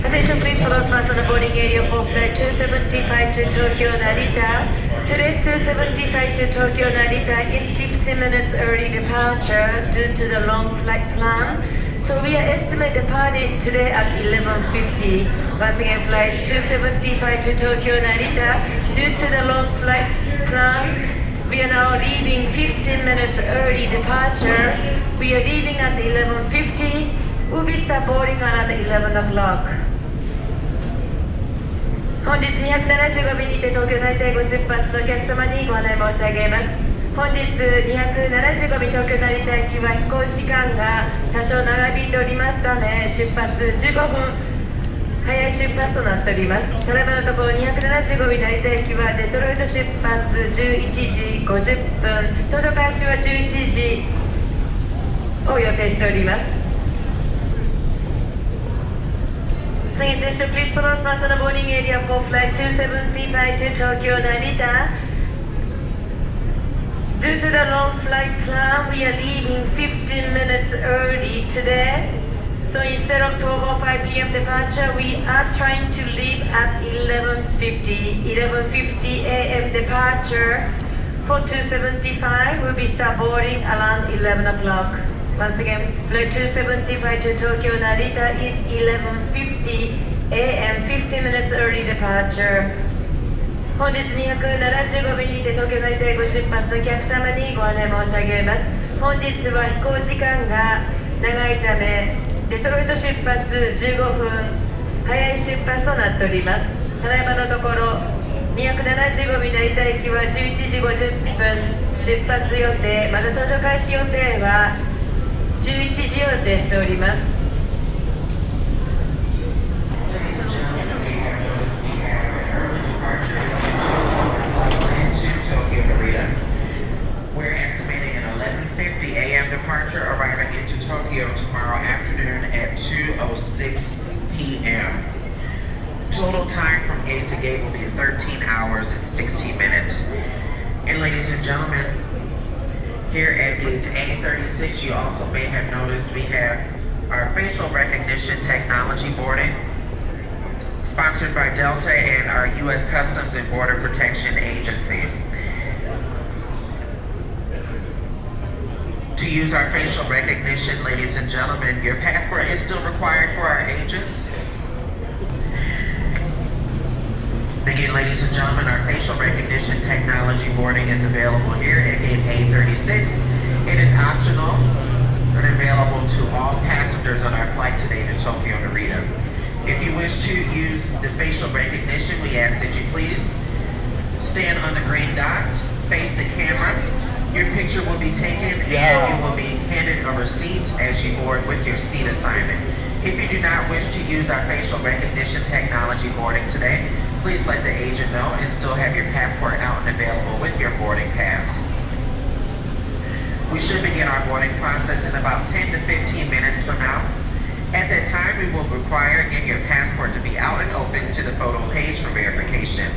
Attention please for those passing the boarding area for flight 275 to Tokyo Narita. Today's 275 to Tokyo Narita is 15 minutes early departure due to the long flight plan. So we are estimate departing today at 11:50. Once again, flight 275 to Tokyo Narita. Due to the long flight plan, we are now leaving 15 minutes early departure. We are leaving at 11:50. We'll be start boarding around 11 o'clock. 本日275便にて東京成田ご出発のお客様にご案内申し上げます。本日275便東京成田行きは飛行時間が多少長引いておりますため、出発15分早い出発となっております。ただいまのところ275便成田行きはデトロイト出発11時50分、搭乗開始は11時を予定しております。Second attention, please follow us past the boarding area for flight 275 to Tokyo Narita. Due to the long flight plan, we are leaving 15 minutes early today. So instead of 12:05 p.m. departure, we are trying to leave at 11:50 a.m. departure. For 275, we'll be start boarding around 11 o'clock. Once again, flight 275 to Tokyo Narita is 11:50 a.m. 15 minutes early departure. 本日275便にて東京成田へご出発のお客様にご案内申し上げます。本日は飛行時間が長いため、デトロイト出発15分早い出発となっております。ただいまのところ275便成田行きは11時50分出発予定、また搭乗開始予定は11時予定しております。We're estimating an 11:50 a.m. departure, arriving into Tokyo tomorrow afternoon at 2:06 p.m. Total time from gate to gate will be 13 hours and 16 minutes. And ladies and gentlemen, here at gate A36, you also may have noticed we have our facial recognition technology boarding, sponsored by Delta and our U.S. Customs and Border Protection Agency. To use our facial recognition, ladies and gentlemen, your passport is still required for our agents. Again, ladies and gentlemen, our facial recognition technology boarding is available here at gate A36. It is optional and available to all passengers on our flight today to Tokyo Narita. If you wish to use the facial recognition, we ask that you please stand on the green dot, face the camera. Your picture will be taken and you will be handed a receipt as you board with your seat assignment. If you do not wish to use our facial recognition technology boarding today, please let the agent know and still have your passport out and available with your boarding pass. We should begin our boarding process in about 10 to 15 minutes from now. At that time, we will require again your passport to be out and open to the photo page for verification.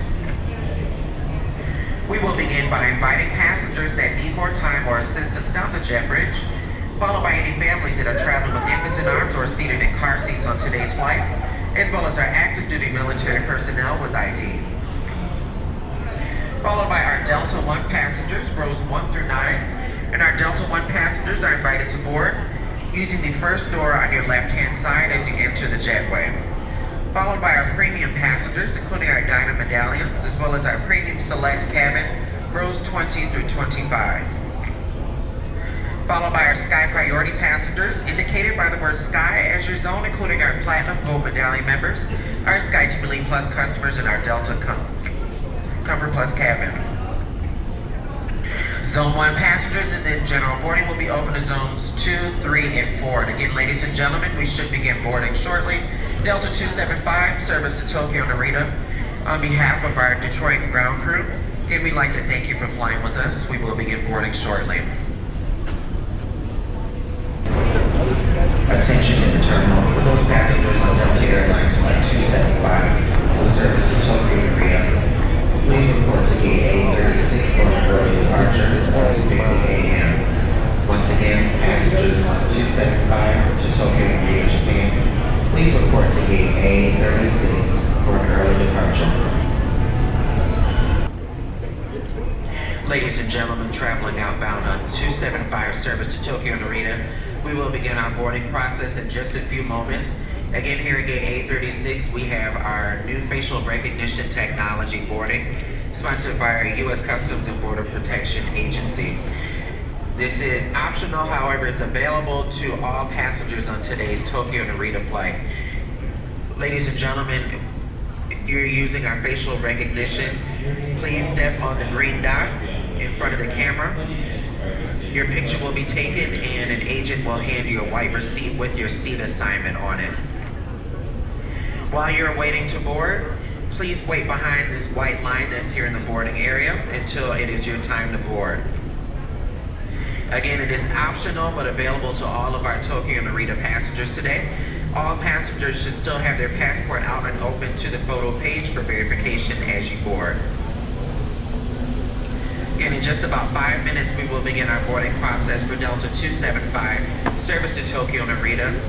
We will begin by inviting passengers that need more time or assistance down the jet bridge, followed by any families that are traveling with infants in arms or seated in car seats on today's flight, as well as our active duty military personnel with ID. Followed by our Delta 1 passengers, rows 1 through 9, and our Delta 1 passengers are invited to board using the first door on your left-hand side as you enter the jetway. Followed by our premium passengers, including our diamond medallions, as well as our premium select cabin, rows 20 through 25. Followed by our Sky Priority passengers, indicated by the word Sky as your zone, including our Platinum Gold Medallion members, our Sky Jubilee Plus customers, and our Delta Comfort Plus cabin. Zone 1 passengers and then general boarding will be open to zones 2, 3, and 4. And again, ladies and gentlemen, we should begin boarding shortly. Delta 275, service to Tokyo Narita. On behalf of our Detroit ground crew, again, we'd like to thank you for flying with us. We will begin boarding shortly. Attention in the terminal for those passengers on Delta Airlines Flight 275 with service to Tokyo Narita. Please report to gate A36 for an early departure at 12:50 a.m. Once again, passengers on 275 to Tokyo Narita, Japan, please report to gate A36 for an early departure. Ladies and gentlemen, traveling outbound on 275 service to Tokyo Narita, we will begin our boarding process in just a few moments. Again, here at gate A36, we have our new facial recognition technology boarding, sponsored by our U.S. Customs and Border Protection Agency. This is optional, however, it's available to all passengers on today's Tokyo Narita flight. Ladies and gentlemen, if you're using our facial recognition, please step on the green dot in front of the camera. Your picture will be taken and an agent will hand you a white receipt with your seat assignment on it. While you're waiting to board, please wait behind this white line that's here in the boarding area until it is your time to board. Again, it is optional but available to all of our Tokyo Narita passengers today. All passengers should still have their passport out and open to the photo page for verification as you board. Again, in just about 5 minutes, we will begin our boarding process for Delta 275, service to Tokyo Narita.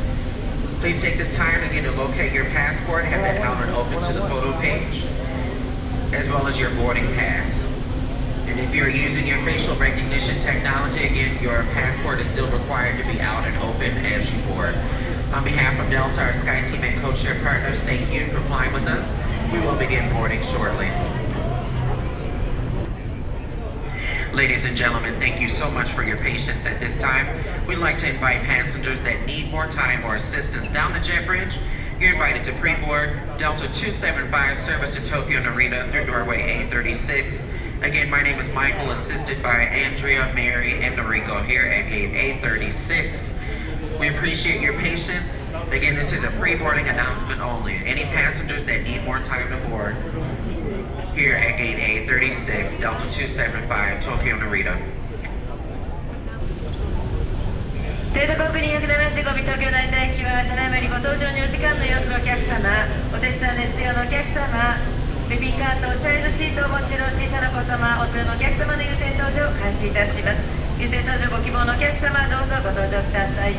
Please take this time again to locate your passport, have that out and open to the photo page, as well as your boarding pass. And if you're using your facial recognition technology, again, your passport is still required to be out and open as you board. On behalf of Delta, our SkyTeam and codeshare partners, thank you for flying with us. We will begin boarding shortly. Ladies and gentlemen, thank you so much for your patience at this time. We'd like to invite passengers that need more time or assistance down the jet bridge. You're invited to pre-board Delta 275 service to Tokyo Narita through doorway A36. Again, my name is Michael, assisted by Andrea, Mary, and Noriko here at gate A36. We appreciate your patience. Again, this is a pre-boarding announcement only. Any passengers that need more time to board, here at gate A36, Delta 275, Tokyo Narita. データ航空275便東京成田駅はただいまよりご搭乗にお時間の様子のお客様、お手伝いの必要のお客様、ベビーカート、チャイルドシートをお持ちの小さなお子様、お連れのお客様の優先搭乗を開始いたします。優先搭乗ご希望のお客様、どうぞご搭乗ください。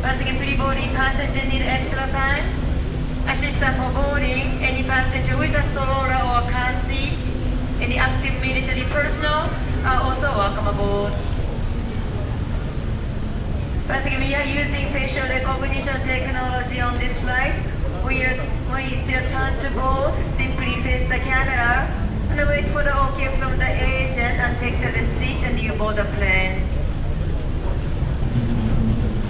Once again, pre-boarding passenger need extra time. Assistant for boarding, any passenger with a stroller or car seat, any active military personnel are also welcome aboard. Once again, we are using facial recognition technology on this flight. When it's your turn to board, simply face the camera and wait for the OK from the agent and take the receipt and you board the plane.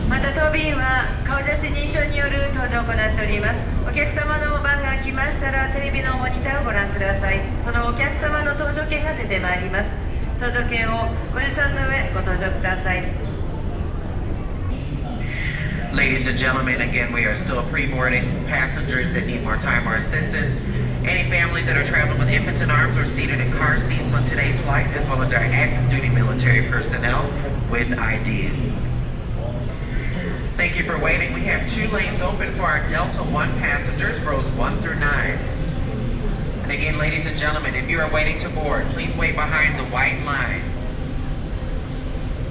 また当便は顔写真認証による搭乗を行っております。お客様の番が来ましたらテレビのモニターをご覧ください。そのお客様の搭乗券が出てまいります。搭乗券をご持参の上ご搭乗ください。Ladies and gentlemen, again, we are still pre-boarding passengers that need more time or assistance. Any families that are traveling with infants in arms or seated in car seats on today's flight, as well as our active duty military personnel with ID. Thank you for waiting. We have 2 lanes open for our Delta 1 passengers, rows 1 through 9. And again, ladies and gentlemen, if you are waiting to board, please wait behind the white line.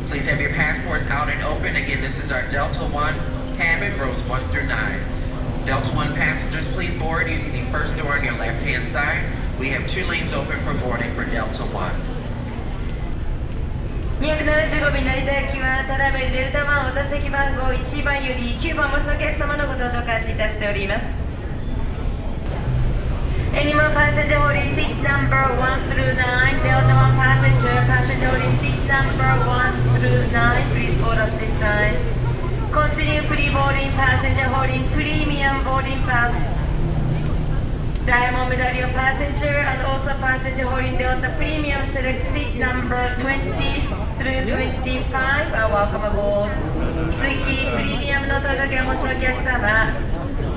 Please have your passports out and open. Again, this is our Delta 1 cabin, rows 1 through 9. Delta 1 passengers, please board using the first door on your left-hand side. We have 2 lanes open for boarding for Delta 1. 275便成田駅はただいまデルタ1お座席番号1番より9番をお持ちのお客様のご搭乗開始いたしております。Any more passenger holding seat number 1 through 9, Delta 1 passenger holding seat number 1 through 9, please board at this time. Continue pre-boarding passenger holding premium boarding pass. Diamond medallion passenger and also passenger holding Delta Premium Select seat number 20 through 25 are welcome aboard. 引き続きプレミアムの搭乗券をお持ちのお客様、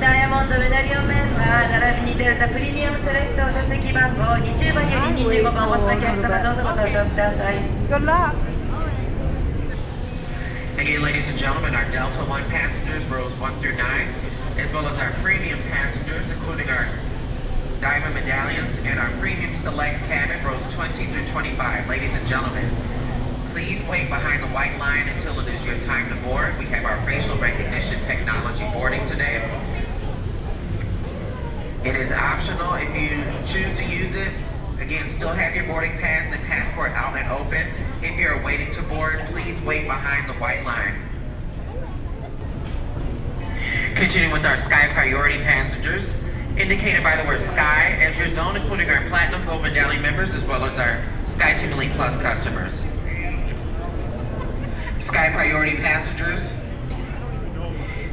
ダイヤモンドメダリオンメンバー並びにデルタプレミアムセレクト座席番号20番より25番をお持ちのお客様、どうぞご搭乗ください。Good luck! Again, ladies and gentlemen, our Delta 1 passengers, rows 1 through 9, as well as our premium passengers, including our Diamond medallions and our premium select cabin, rows 20 through 25. Ladies and gentlemen, please wait behind the white line until it is your time to board. We have our facial recognition technology boarding today. It is optional if you choose to use it. Again, still have your boarding pass and passport out and open. If you're waiting to board, please wait behind the white line. Continuing with our Sky Priority passengers, indicated by the word Sky as your zone, including our Platinum Gold Medallion members as well as our Sky Team Elite Plus customers. Sky Priority passengers,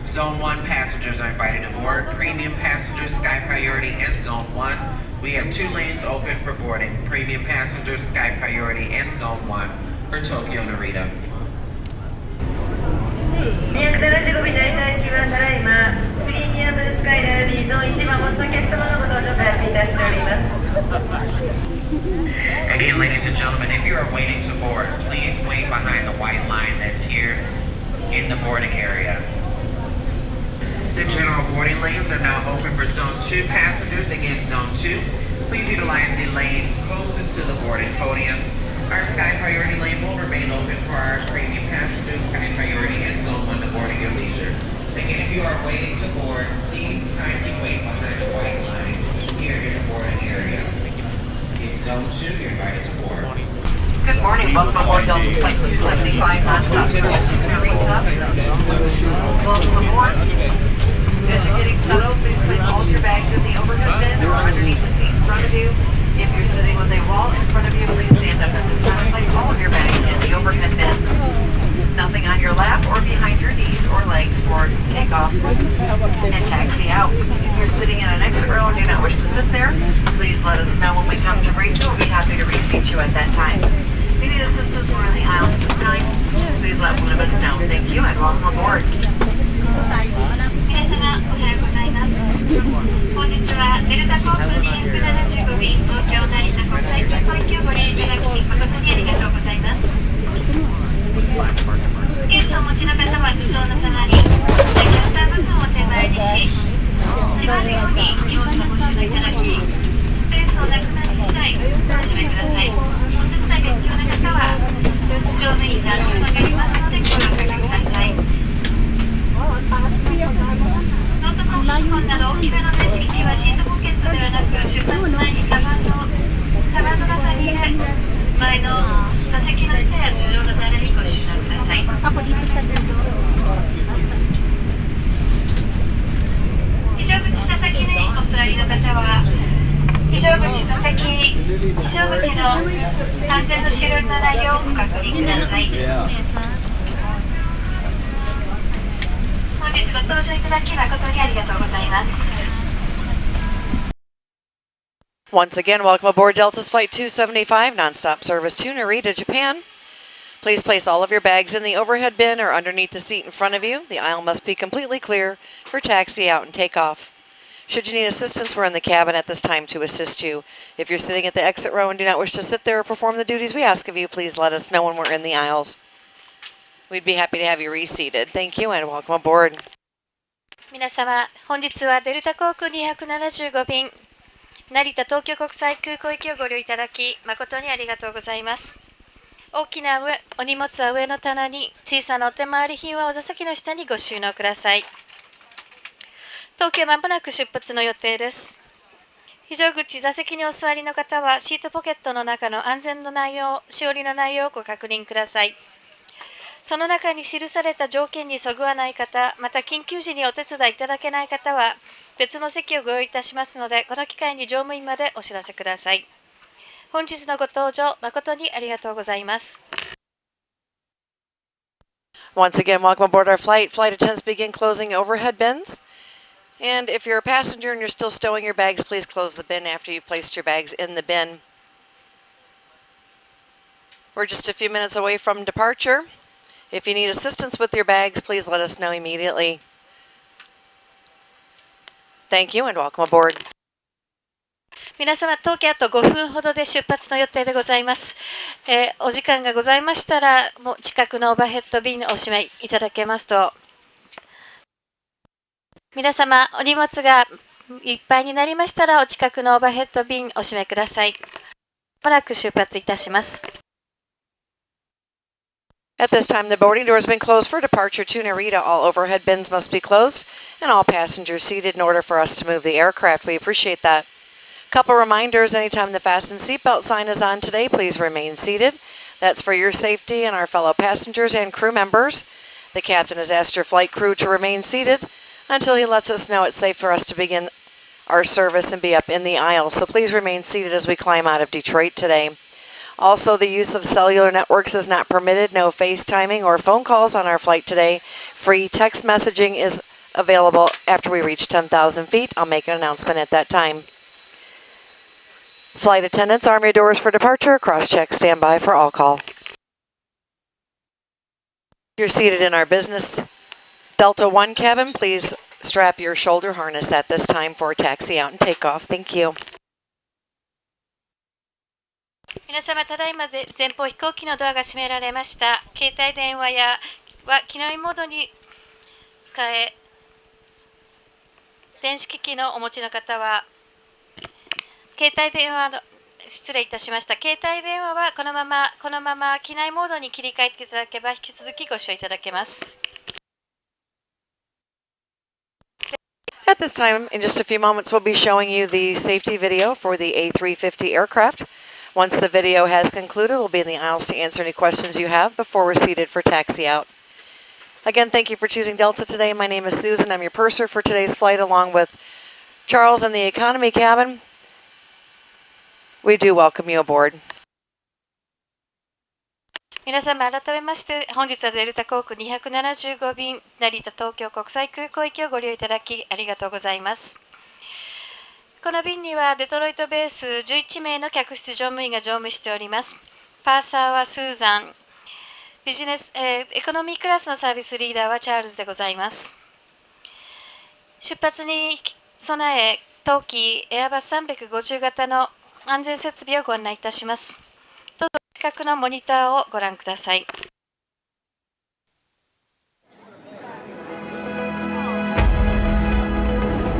Zone 1 passengers are invited to board. Premium passengers, Sky Priority and Zone 1. We have 2 lanes open for boarding. Premium passengers, Sky Priority and Zone 1 for Tokyo Narita. 275便成田行きはただいまプレミアムスカイ並びにゾーン1番をお持ちのお客様のご搭乗開始いたしております。 Again, ladies and gentlemen, if you are waiting to board, please wait behind the white line that's here in the boarding area. The general boarding lanes are now open for Zone 2 passengers. Again, Zone 2. Please utilize the lanes closest to the boarding podium. Our Sky Priority lane will remain open for our premium passengers, Sky Priority and Zone 1 to board at your leisure. Again, if you are waiting to board, please kindly wait behind the white line here in the boarding area. In Zone 2, you're invited to board. Good morning. Welcome aboard Delta Flight 275 non-stop service to Narita. Welcome aboard. As you're getting settled, please place all of your bags in the overhead bin or underneath the seat in front of you. If you're sitting with a wall in front of you, please stand up at this time and place all of your bags in the overhead bin. Nothing on your lap or behind your knees or legs for takeoff and taxi out. If you're sitting in an exit row and do not wish to sit there, please let us know when we come to brief you. We'll be happy to reseat you at that time. If you need assistance, we're in the aisles at this time. Please let one of us know. Thank you and welcome aboard. 皆様おはようございます。本日はデルタ航空275便東京成田国際空港行きをご利用いただき誠にありがとうございます。ケースをお持ちの方は頭上の棚にキャスター部分を手前にし、閉まるように荷物をご収納いただき、スペースをなくなり次第お閉めください。お手伝いが必要な方は乗務員が手を挙げますので声をかけてください。ノートパソコンなど大きめの電子機器はシートポケットではなく出発前にカバンの中に入れ、前の座席の下や頭上の棚にご収納ください。非常口座席にお座りの方は非常口の安全の資料の内容をご確認ください。本日ご搭乗いただき誠にありがとうございます。 Once again, welcome aboard Delta's Flight 275 non-stop service to Narita, Japan. Please place all of your bags in the overhead bin or underneath the seat in front of you. The aisle must be completely clear for taxi out and takeoff. Should you need assistance, we're in the cabin at this time to assist you. If you're sitting at the exit row and do not wish to sit there or perform the duties we ask of you, please let us know when we're in the aisles. We'd be happy to have you reseated. Thank you and welcome aboard. 皆様、本日はデルタ航空275便成田東京国際空港行きをご利用いただき誠にありがとうございます。大きなお荷物は上の棚に、小さなお手回り品はお座席の下にご収納ください。東京まもなく出発の予定です。非常口座席にお座りの方はシートポケットの中の安全の内容、しおりの内容をご確認ください。その中に記された条件にそぐわない方、また緊急時にお手伝いいただけない方は別の席をご用意いたしますので、この機会に乗務員までお知らせください。本日のご搭乗誠にありがとうございます。 Once again, welcome aboard our flight. Flight attendants begin closing overhead bins. And if you're a passenger and you're still stowing your bags, please close the bin after you've placed your bags in the bin. We're just a few minutes away from departure. If you need assistance with your bags, please let us know immediately. Thank you and welcome aboard. 皆様、当機あと5分ほどで出発の予定でございます。お時間がございましたら、もう近くのオーバーヘッド便お閉めいただけますと。皆様、お荷物がいっぱいになりましたら、お近くのオーバーヘッド便お閉めください。まもなく出発いたします。At this time, the boarding door has been closed for departure to Narita. All overhead bins must be closed and all passengers seated in order for us to move the aircraft. We appreciate that. Couple reminders, anytime the fasten seatbelt sign is on today, please remain seated. That's for your safety and our fellow passengers and crew members. The captain has asked your flight crew to remain seated until he lets us know it's safe for us to begin our service and be up in the aisle. So please remain seated as we climb out of Detroit today. Also, the use of cellular networks is not permitted. No FaceTiming or phone calls on our flight today. Free text messaging is available after we reach 10,000 feet. I'll make an announcement at that time. Flight attendants, arm your doors for departure. Cross-check, stand by for all call. You're seated in our business Delta 1 cabin. Please strap your shoulder harness at this time for taxi out and takeoff. Thank you. 皆様、ただいま前方飛行機のドアが閉められました。携帯電話は機内モードに変え、電子機器のお持ちの方は、携帯電話の失礼いたしました。携帯電話はこのまま機内モードに切り替えていただければ引き続きご使用いただけます。At this time, in just a few moments, we'll be showing you the safety video for the A350 aircraft. Once the video has concluded, we'll be in the aisles to answer any questions you have before we're seated for taxi out. Again, thank you for choosing Delta today. My name is Susan. I'm your purser for today's flight, along with Charles in the economy cabin. We do welcome you aboard. 皆様、改めまして本日はデルタ航空275便成田東京国際空港行きをご利用いただきありがとうございます。この便にはデトロイトベース11名の客室乗務員が乗務しております。パーサーはスーザン、ビジネス、エコノミークラスのサービスリーダーはチャールズでございます。出発に備え、当機エアバス350型の安全設備をご案内いたします。どうぞ近くのモニターをご覧ください。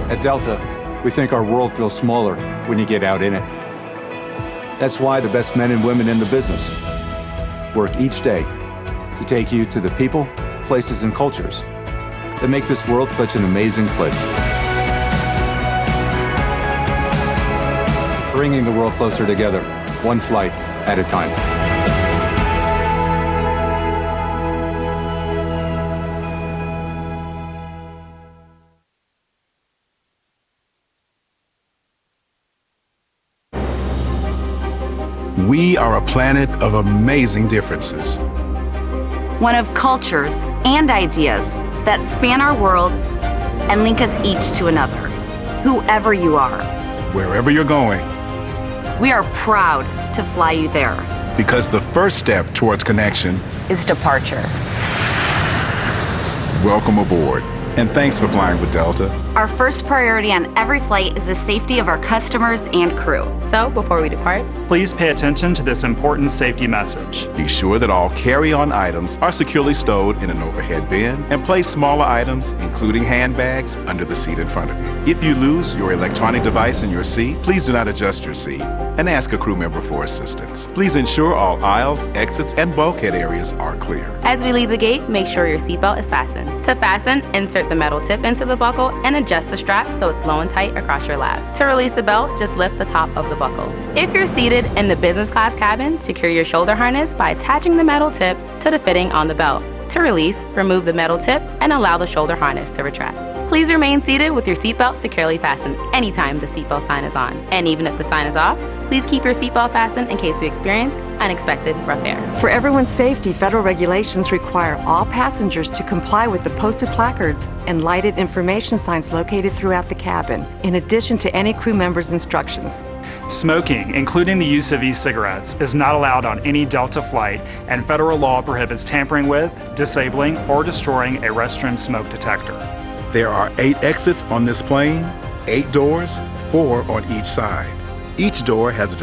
At Delta, we think our world feels smaller when you get out in it. That's why the best men and women in the business work each day to take you to the people, places, and cultures that make this world such an amazing place. Bringing the world closer together, one flight at a time. We are a planet of amazing differences. One of cultures and ideas that span our world and link us each to another, whoever you are. Wherever you're going. We are proud to fly you there. Because the first step towards connection is departure. Welcome aboard, and thanks for flying with Delta. Our first priority on every flight is the safety of our customers and crew. So, before we depart, please pay attention to this important safety message. Be sure that all carry-on items are securely stowed in an overhead bin, and place smaller items, including handbags, under the seat in front of you. If you lose your electronic device in your seat, please do not adjust your seat and ask a crew member for assistance. Please ensure all aisles, exits, and bulkhead areas are clear. As we leave the gate, make sure your seatbelt is fastened. To fasten, insert the metal tip into the buckle and adjust the strap so it's low and tight across your lap. To release the belt, just lift the top of the buckle. If you're seated in the business class cabin, secure your shoulder harness by attaching the metal tip to the fitting on the belt. To release, remove the metal tip and allow the shoulder harness to retract. Please remain seated with your seatbelt securely fastened anytime the seatbelt sign is on. And even if the sign is off, please keep your seatbelt fastened in case we experience unexpected rough air. For everyone's safety, federal regulations require all passengers to comply with the posted placards and lighted information signs located throughout the cabin, in addition to any crew member's instructions. Smoking, including the use of e-cigarettes, is not allowed on any Delta flight, and federal law prohibits tampering with, disabling, or destroying a restroom smoke detector. There are 8 exits on this plane, 8 doors, 4 on each side. Each door has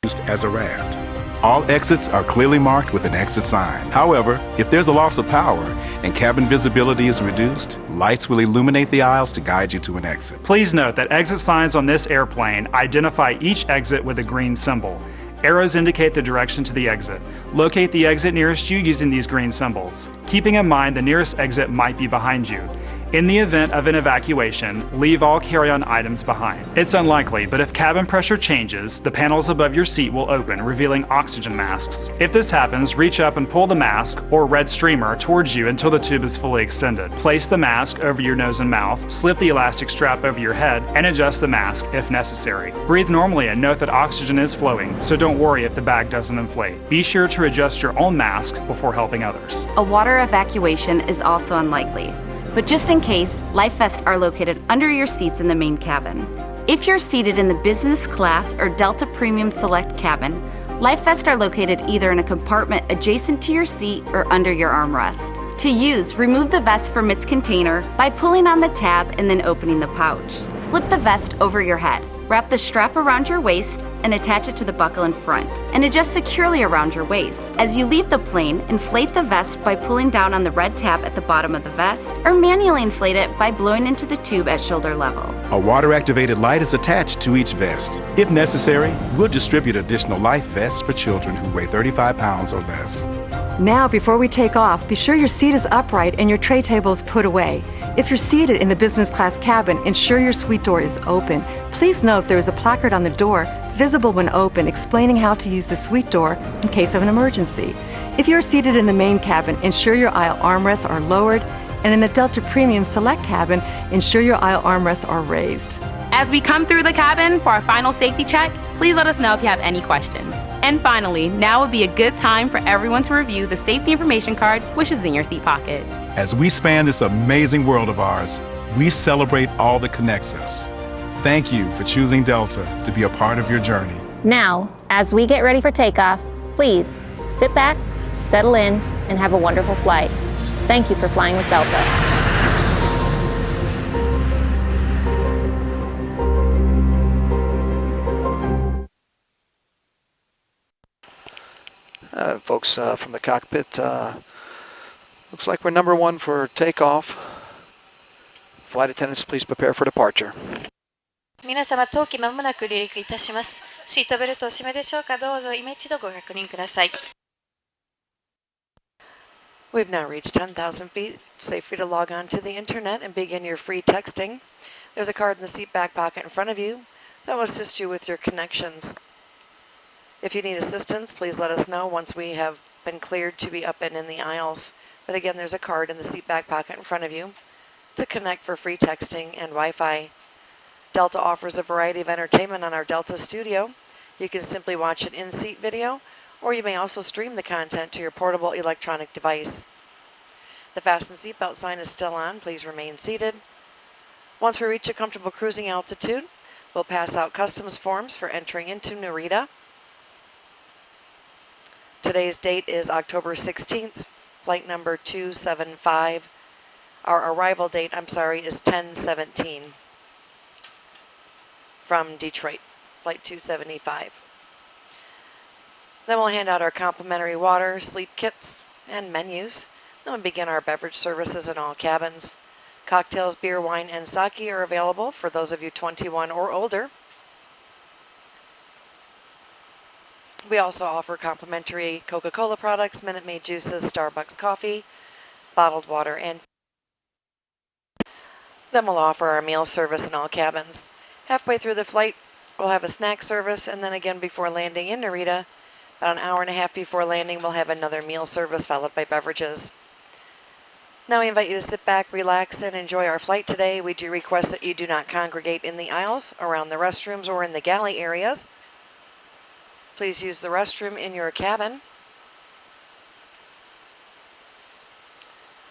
used as a raft. All exits are clearly marked with an exit sign. However, if there's a loss of power and cabin visibility is reduced, lights will illuminate the aisles to guide you to an exit. Please note that exit signs on this airplane identify each exit with a green symbol. Arrows indicate the direction to the exit. Locate the exit nearest you using these green symbols, keeping in mind the nearest exit might be behind you. In the event of an evacuation, leave all carry-on items behind. It's unlikely, but if cabin pressure changes, the panels above your seat will open, revealing oxygen masks. If this happens, reach up and pull the mask or red streamer towards you until the tube is fully extended. Place the mask over your nose and mouth, slip the elastic strap over your head, and adjust the mask if necessary. Breathe normally and note that oxygen is flowing, so don't worry if the bag doesn't inflate. Be sure to adjust your own mask before helping others. A water evacuation is also unlikely. But just in case, life vests are located under your seats in the main cabin. If you're seated in the business class or Delta Premium Select cabin, life vests are located either in a compartment adjacent to your seat or under your armrest. To use, remove the vest from its container by pulling on the tab and then opening the pouch. Slip the vest over your head. Wrap the strap around your waist and attach it to the buckle in front, and adjust securely around your waist. As you leave the plane, inflate the vest by pulling down on the red tab at the bottom of the vest, or manually inflate it by blowing into the tube at shoulder level. A water-activated light is attached to each vest. If necessary, we'll distribute additional life vests for children who weigh 35 pounds or less. Now, before we take off, be sure your seat is upright and your tray table is put away. If you're seated in the business class cabin, ensure your suite door is open. Please note there is a placard on the door, visible when open, explaining how to use the suite door in case of an emergency. If you're seated in the main cabin, ensure your aisle armrests are lowered, and in the Delta Premium Select cabin, ensure your aisle armrests are raised. As we come through the cabin for our final safety check, please let us know if you have any questions. And finally, now would be a good time for everyone to review the safety information card, which is in your seat pocket. As we span this amazing world of ours, we celebrate all that connects us. Thank you for choosing Delta to be a part of your journey. Now, as we get ready for takeoff, please sit back, settle in, and have a wonderful flight. Thank you for flying with Delta. Folks from the cockpit, looks like we're number one for takeoff. Flight attendants, please prepare for departure. 皆様、当機まもなく離陸いたします。シートベルトお締めでしょうか。どうぞ今一度ご確認ください。We've now reached 10,000 feet. Safe for you to log on to the internet and begin your free texting. There's a card in the seat back pocket in front of you that will assist you with your connections. If you need assistance, please let us know once we have been cleared to be up and in the aisles. But again, there's a card in the seat back pocket in front of you to connect for free texting and Wi-Fi. Delta offers a variety of entertainment on our Delta Studio. You can simply watch an in-seat video, or you may also stream the content to your portable electronic device. The fasten seatbelt sign is still on. Please remain seated. Once we reach a comfortable cruising altitude, we'll pass out customs forms for entering into Narita. Today's date is October 16th, flight number 275. Our arrival date, is 10/17 from Detroit, flight 275. Then we'll hand out our complimentary water, sleep kits, and menus. Then we'll begin our beverage services in all cabins. Cocktails, beer, wine, and sake are available for those of you 21 or older. We also offer complimentary Coca-Cola products, Minute Maid juices, Starbucks coffee, bottled water, and then we'll offer our meal service in all cabins. Halfway through the flight, we'll have a snack service, and then again before landing in Narita, about an hour and a half before landing, we'll have another meal service followed by beverages. Now we invite you to sit back, relax, and enjoy our flight today. We do request that you do not congregate in the aisles, around the restrooms, or in the galley areas. Please use the restroom in your cabin.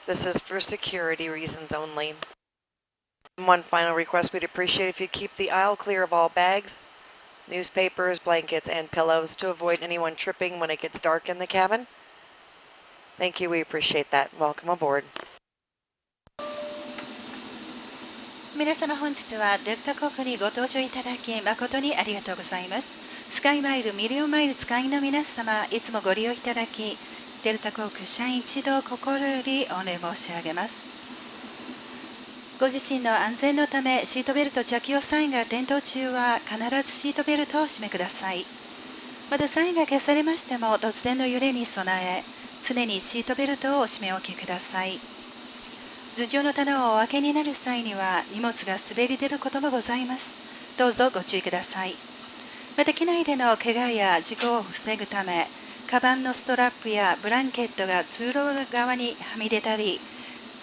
This is for security reasons only. One final request, we'd appreciate if you keep the aisle clear of all bags, newspapers, blankets, and pillows to avoid anyone tripping when it gets dark in the cabin. Thank you, we appreciate that. Welcome aboard. 皆様、本日はデルタ航空にご搭乗いただき誠にありがとうございます。スカイマイル、ミリオンマイル使いの皆様、いつもご利用いただき、デルタ航空社員一同心より御礼申し上げます。ご自身の安全のため、シートベルト着用サインが点灯中は必ずシートベルトをお締めください。またサインが消されましても突然の揺れに備え、常にシートベルトをお締め置きください。頭上の棚をお開けになる際には荷物が滑り出ることもございます。どうぞご注意ください。また機内での怪我や事故を防ぐため、カバンのストラップやブランケットが通路側にはみ出たり、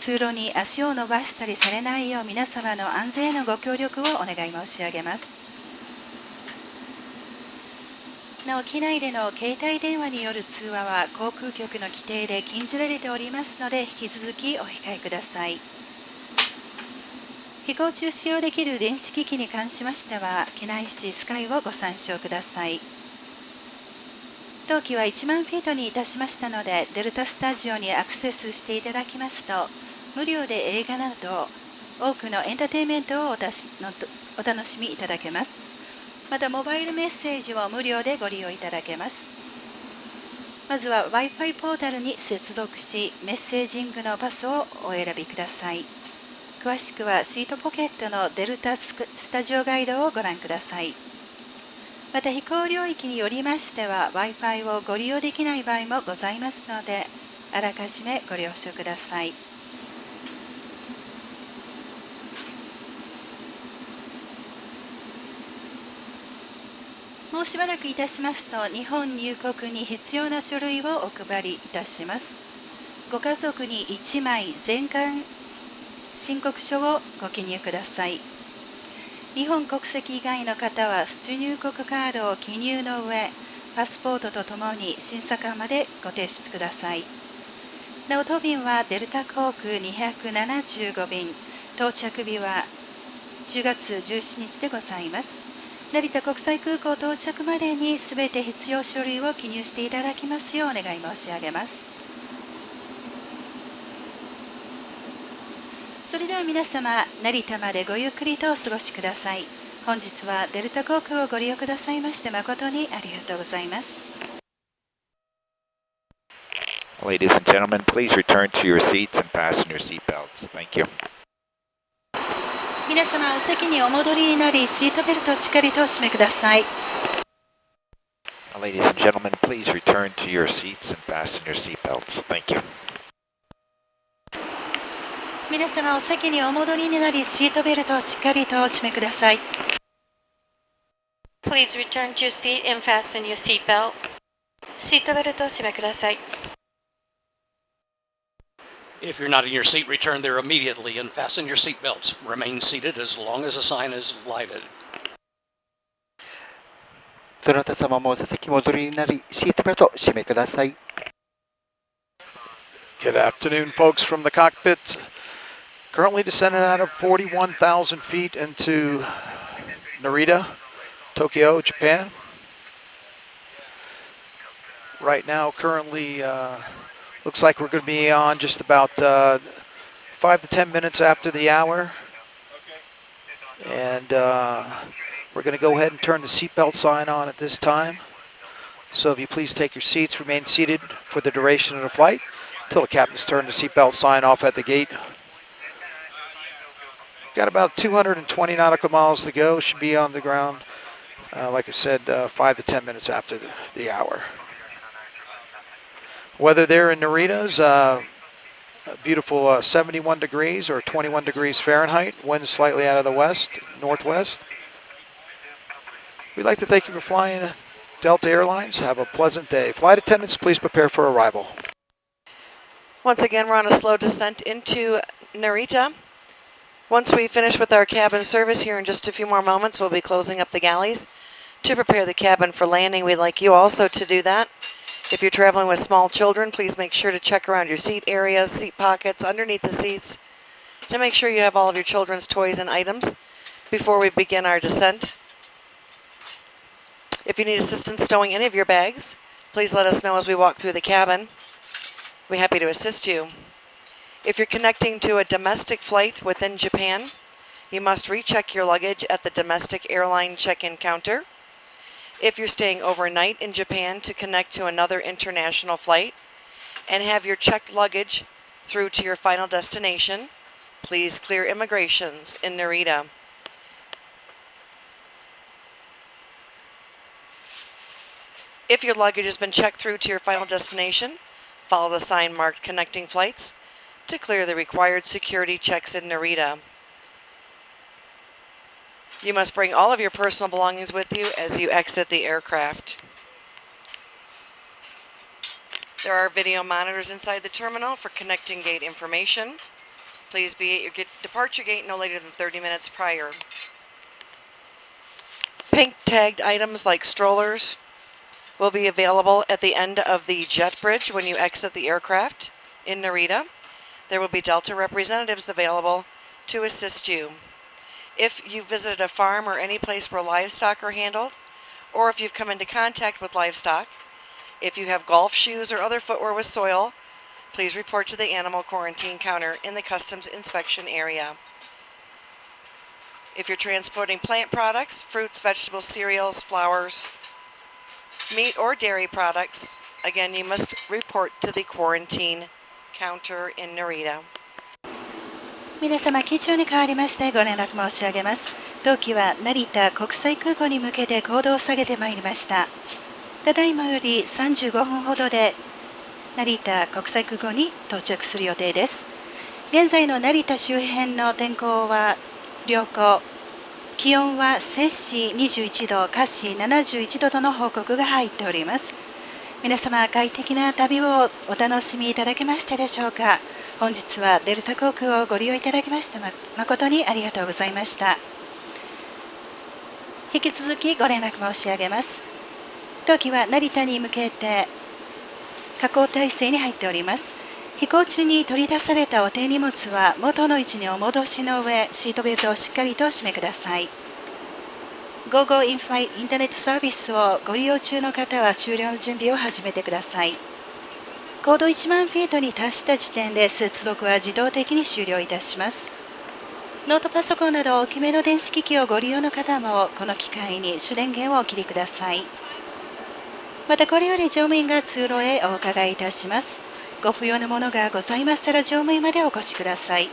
通路に足を伸ばしたりされないよう皆様の安全へのご協力をお願い申し上げます。なお、機内での携帯電話による通話は航空局の規定で禁じられておりますので、引き続きお控えください。飛行中使用できる電子機器に関しましては、機内紙スカイをご参照ください。当機は1万フィートにいたしましたので、デルタスタジオにアクセスしていただきますと、無料で映画など多くのエンターテインメントをお楽しみいただけます。またモバイルメッセージを無料でご利用いただけます。まずは Wi-Fi ポータルに接続し、メッセージングのパスをお選びください。詳しくはシートポケットのデルタスタジオガイドをご覧ください。また飛行領域によりましては Wi-Fi をご利用できない場合もございますので、あらかじめご了承ください。もうしばらくいたしますと、日本入国に必要な書類をお配りいたします。ご家族に1枚全館申告書をご記入ください。日本国籍以外の方は出入国カードを記入の上、パスポートとともに審査官までご提出ください。なお、当便はデルタ航空275便、到着日は10月17日でございます。成田国際空港到着までにすべて必要書類を記入していただきますようお願い申し上げます。それでは皆様、成田までごゆっくりとお過ごしください。本日はデルタ航空をご利用くださいまして誠にありがとうございます。Ladies and gentlemen, please return to your seats and fasten your seat belts. Thank you. 皆様、お席にお戻りになり、シートベルトをしっかりとお締めください。Ladies and gentlemen, please return to your seats and fasten your seat belts. Thank you. 皆様、お席にお戻りになり、シートベルトをしっかりとお締めください。Please return to your seat and fasten your seatbelt. シートベルトを締めください。If you're not in your seat, return there immediately and fasten your seat belts. Remain seated as long as the sign is lighted. どなた様もお座席戻りになり、シートベルト締めください。Good afternoon, folks from the cockpit. Currently descending out of 41,000 feet into Narita, Tokyo, Japan. Right now, currently, looks like we're going to be on just about 5 to 10 minutes after the hour. And we're going to go ahead and turn the seatbelt sign on at this time. So if you please take your seats, remain seated for the duration of the flight until the captain's turned the seatbelt sign off at the gate. Got about 220 nautical miles to go. Should be on the ground, like I said, 5 to 10 minutes after the hour. Weather there in Narita is a beautiful 71 degrees or 21 degrees Fahrenheit. Wind slightly out of the west, northwest. We'd like to thank you for flying Delta Airlines. Have a pleasant day. Flight attendants, please prepare for arrival. Once again, we're on a slow descent into Narita. Once we finish with our cabin service here in just a few more moments, we'll be closing up the galleys to prepare the cabin for landing. We'd like you also to do that. If you're traveling with small children, please make sure to check around your seat areas, seat pockets, underneath the seats, to make sure you have all of your children's toys and items before we begin our descent. If you need assistance stowing any of your bags, please let us know as we walk through the cabin. We'll be happy to assist you. If you're connecting to a domestic flight within Japan, you must recheck your luggage at the domestic airline check-in counter. If you're staying overnight in Japan to connect to another international flight and have your checked luggage through to your final destination, please clear immigrations in Narita. If your luggage has been checked through to your final destination, follow the sign marked Connecting Flights to clear the required security checks in Narita. You must bring all of your personal belongings with you as you exit the aircraft. There are video monitors inside the terminal for connecting gate information. Please be at your departure gate no later than 30 minutes prior. Pink tagged items like strollers will be available at the end of the jet bridge when you exit the aircraft in Narita. There will be Delta representatives available to assist you. If you visited a farm or any place where livestock are handled, or if you've come into contact with livestock, if you have golf shoes or other footwear with soil, please report to the animal quarantine counter in the customs inspection area. If you're transporting plant products, fruits, vegetables, cereals, flowers, meat or dairy products, again, you must report to the quarantine counter in Narita. 皆様、機長に代わりましてご連絡申し上げます。当機は成田国際空港に向けて高度を下げてまいりました。ただいまより35分ほどで成田国際空港に到着する予定です。現在の成田周辺の天候は良好。気温は摂氏21度、華氏71度との報告が入っております。皆様、快適な旅をお楽しみいただけましたでしょうか。本日はデルタ航空をご利用いただきまして誠にありがとうございました。引き続きご連絡申し上げます。当機は成田に向けて下降態勢に入っております。飛行中に取り出されたお手荷物は元の位置にお戻しの上、シートベルトをしっかりと締めください。GoGo Inflight インターネットサービスをご利用中の方は終了の準備を始めてください。高度1万フィートに達した時点で接続は自動的に終了いたします。ノートパソコンなど大きめの電子機器をご利用の方もこの機会に主電源をお切りください。またこれより乗務員が通路へお伺いいたします。ご不要なものがございましたら乗務員までお越しください。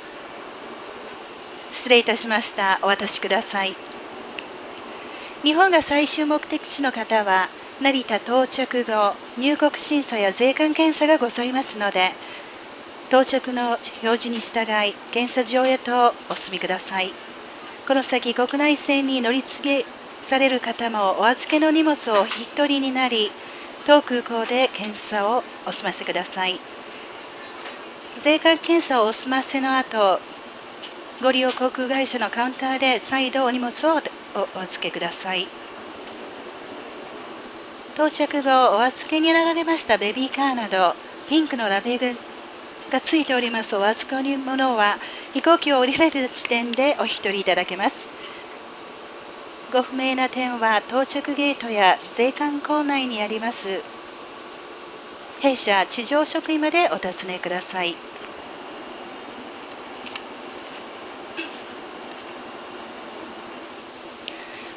失礼いたしました。お渡しください。日本が最終目的地の方は成田到着後、入国審査や税関検査がございますので、到着の表示に従い検査場へとお進みください。この先国内線に乗り継ぎされる方もお預けの荷物をお引き取りになり、当空港で検査をお済ませください。税関検査をお済ませの後、ご利用航空会社のカウンターで再度お荷物をお預けください。到着後、お預けになられましたベビーカーなど、ピンクのラベルがついておりますお預かり物は、飛行機を降りられる時点でお引き取りいただけます。ご不明な点は、到着ゲートや税関構内にあります弊社地上職員までお尋ねください。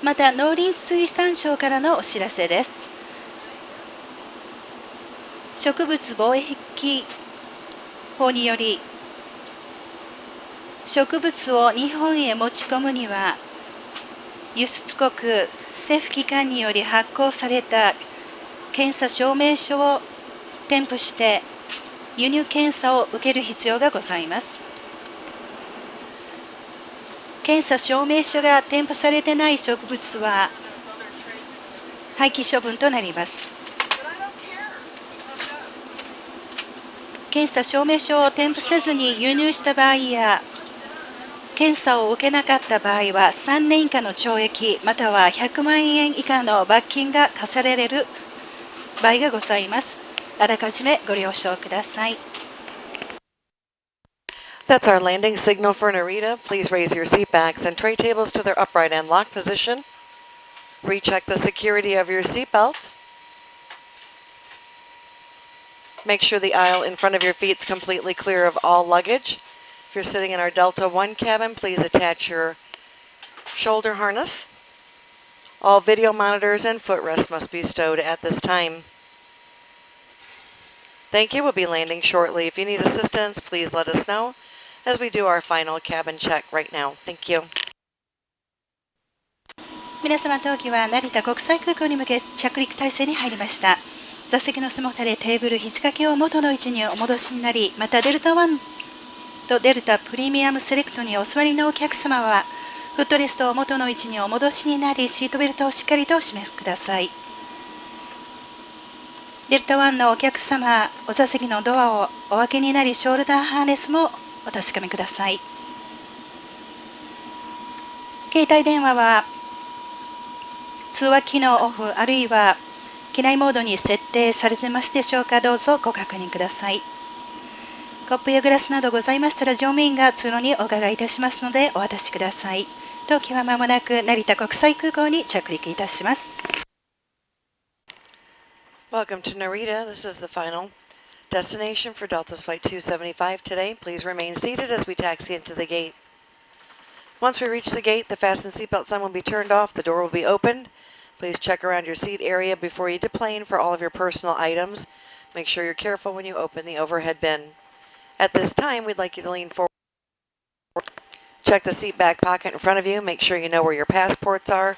また農林水産省からのお知らせです。植物貿易法により、植物を日本へ持ち込むには、輸出国政府機関により発行された検査証明書を添付して輸入検査を受ける必要がございます。検査証明書が添付されてない植物は廃棄処分となります。検査証明書を添付せずに輸入した場合や検査を受けなかった場合は3年以下の懲役または100万円以下の罰金が課される場合がございます。あらかじめご了承ください。That's our landing signal for Narita. Please raise your seat backs and tray tables to their upright and lock position. Recheck the security of your seat belt. Make sure the aisle in front of your feet is completely clear of all luggage. If you're sitting in our Delta 1 cabin, please attach your shoulder harness. All video monitors and footrests must be stowed at this time. Thank you. We'll be landing shortly. If you need assistance, please let us know as we do our final cabin check right now. Thank you. 皆様、当機は成田国際空港に向け着陸態勢に入りました。座席の背もたれ、テーブル、肘掛けを元の位置にお戻しになり、またデルタ1とデルタプレミアムセレクトにお座りのお客様は、フットレストを元の位置にお戻しになり、シートベルトをしっかりとお締めください。デルタ1のお客様、お座席のドアをお開けになり、ショルダーハーネスもお確かめください。携帯電話は通話機能オフ、あるいは機内モードに設定されてますでしょうか。どうぞご確認ください。コップやグラスなどございましたら、乗務員が通路にお伺いいたしますのでお渡しください。当機はまもなく成田国際空港に着陸いたします。Welcome to Narita. This is the final destination for Delta's Flight 275 today. Please remain seated as we taxi into the gate. Once we reach the gate, the fasten seatbelt sign will be turned off. The door will be opened. Please check around your seat area before you deplane for all of your personal items. Make sure you're careful when you open the overhead bin. At this time, we'd like you to lean forward. Check the seat back pocket in front of you. Make sure you know where your passports are.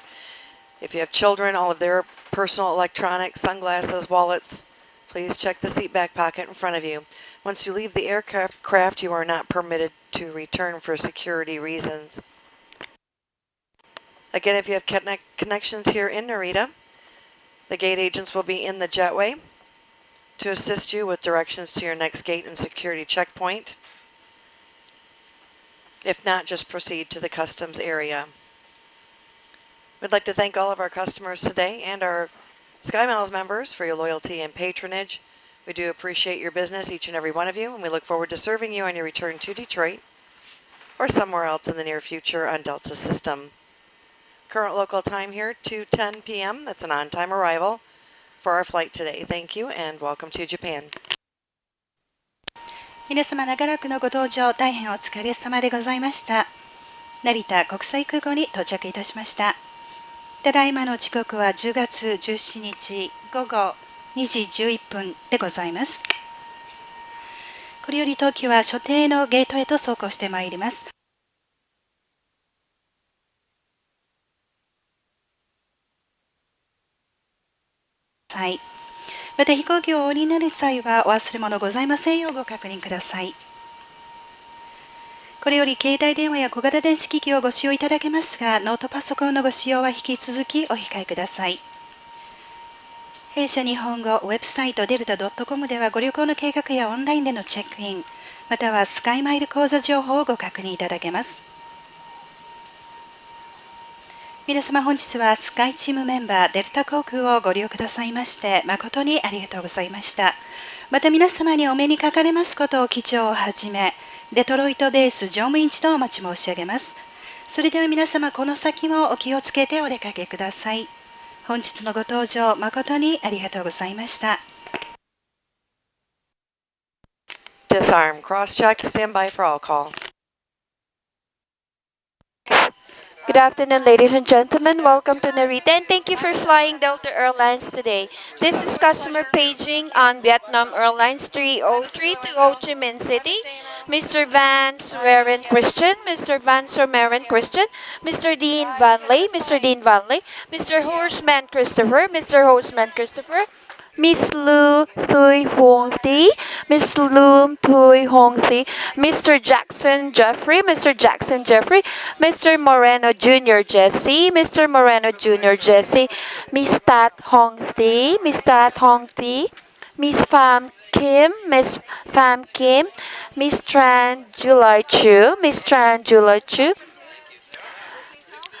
If you have children, all of their personal electronics, sunglasses, wallets, please check the seat back pocket in front of you. Once you leave the aircraft, you are not permitted to return for security reasons. Again, if you have connections here in Narita, the gate agents will be in the jetway to assist you with directions to your next gate and security checkpoint. If not, just proceed to the customs area. We'd like to thank all of our customers today and our SkyMiles members for your loyalty and patronage. We do appreciate your business, each and every one of you, and we look forward to serving you on your return to Detroit or somewhere else in the near future on Delta system. Current local time here, 2:10 p.m. That's an on-time arrival for our flight today. Thank you and welcome to Japan. 皆様、長らくのご搭乗大変お疲れ様でございました。成田国際空港に到着いたしました。ただいまの時刻は10月17日午後2時11分でございます。これより当機は所定のゲートへと走行してまいります。また飛行機をお降りになる際はお忘れ物ございませんようご確認ください。これより携帯電話や小型電子機器をご使用いただけますが、ノートパソコンのご使用は引き続きお控えください。弊社日本語ウェブサイトデルタ .com ではご旅行の計画やオンラインでのチェックイン、またはスカイマイル口座情報をご確認いただけます。皆様、本日はスカイチームメンバーデルタ航空をご利用くださいまして誠にありがとうございました。また皆様にお目にかかれますことを機長をはじめデトロイトベース乗務員一同お待ち申し上げます。それでは皆様、この先もお気をつけてお出かけください。本日のご搭乗誠にありがとうございました。Disarm, cross-check, stand by for all call. Good afternoon, ladies and gentlemen. Welcome to Narita, and thank you for flying Delta Airlines today. This is customer paging on Vietnam Airlines 303 to Ho Chi Minh City. Mr. Van Sweren Christian, Mr. Van Sweren Christian, Mr. Dean Vanley, Mr. Dean Vanley, Mr. Horseman Christopher, Mr. Horseman Christopher, Miss Lu Thuy Hong Thi, Miss Lu Thuy Hong Thi, Mr. Jackson Jeffrey, Mr. Jackson Jeffrey, Mr. Moreno Jr. Jesse, Mr. Moreno Jr. Jesse, Miss Tat Hong Thi, Miss Tat Hong Thi, Miss Pham Kim, Miss Pham Kim, Miss Tran July Chu, Miss Tran July Chu.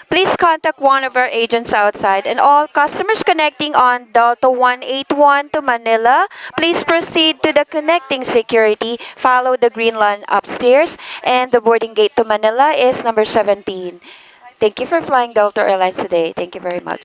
Please contact one of our agents outside, and all customers connecting on Delta 181 to Manila, please proceed to the connecting security. Follow the green line upstairs, and the boarding gate to Manila is number 17. Thank you for flying Delta Airlines today. Thank you very much.